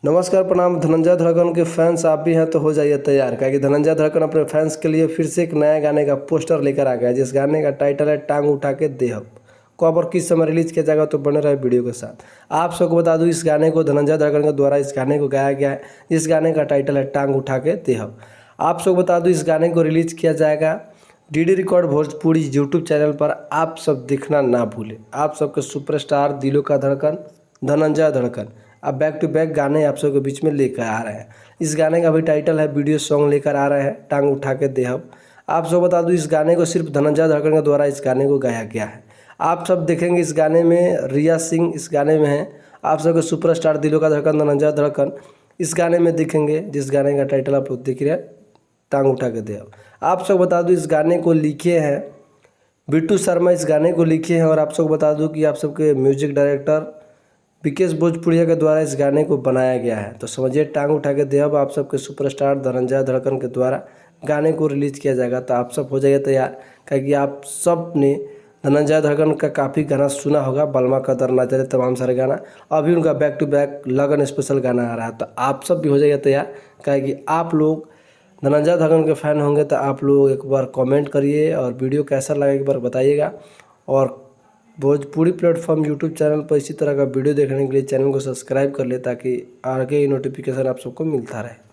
नमस्कार प्रणाम। धनंजय धड़कन के फैंस आप भी हैं तो हो जाइए तैयार, क्या कि धनंजय धड़कन अपने फैंस के लिए फिर से एक नया गाने का पोस्टर लेकर आ गया है, जिस गाने का टाइटल है टांग उठा के दे अब। कब और किस समय रिलीज किया जाएगा तो बने रहे वीडियो के साथ। आप सबको बता दूं, इस गाने को धनंजय धड़कन के द्वारा इस गाने को गाया गया है। इस गाने का टाइटल है टांग उठा के दे अब। आप सबको बता दूं, इस गाने को रिलीज किया जाएगा DD record Bhojpuri YouTube channel पर। आप सब देखना ना भूलें। आप सबके सुपरस्टार दिलों का धड़कन धनंजय धड़कन अब बैक टू बैक गाने आप सबके बीच में लेकर आ रहे हैं। इस गाने का भी टाइटल है, वीडियो सॉन्ग लेकर आ रहे हैं टांग उठा के दे अब। आप सब बता दूं, इस गाने को सिर्फ धनंजय धड़कन के द्वारा इस गाने को गाया गया है। आप सब देखेंगे इस गाने में रिया सिंह इस गाने में है। आप सबके सुपरस्टार दिलों का धड़कन धनंजय धड़कन इस गाने में दिखेंगे, जिस गाने का टाइटल आप लोग देख रहे हैं टांग उठा के दे अब। आप सब बता दूं, इस गाने को लिखे हैं बिट्टू शर्मा, इस गाने को लिखे हैं। और आप सबको बता दूं कि आप सबके म्यूजिक डायरेक्टर विकेश भोजपुरिया के द्वारा इस गाने को बनाया गया है। तो समझिए टांग उठा के दे अब आप सबके सुपरस्टार धनंजय धड़कन के द्वारा गाने को रिलीज किया जाएगा। तो आप सब हो जाइए तैयार, क्योंकि आप सब ने धनंजय धड़कन का काफ़ी गाना सुना होगा, बलमा कदर ना चले, तमाम सारे गाना। अभी उनका बैक टू बैक लगन स्पेशल गाना आ रहा है। तो आप सब भी हो जाइए तैयार, क्योंकि आप लोग धनंजय धड़कन के फ़ैन होंगे। तो आप लोग एक बार कमेंट करिए और वीडियो कैसा लगा एक बार बताइएगा। और भोजपुरी प्लेटफॉर्म यूट्यूब चैनल पर इसी तरह का वीडियो देखने के लिए चैनल को सब्सक्राइब कर ले, ताकि आगे नोटिफिकेशन आप सबको मिलता रहे।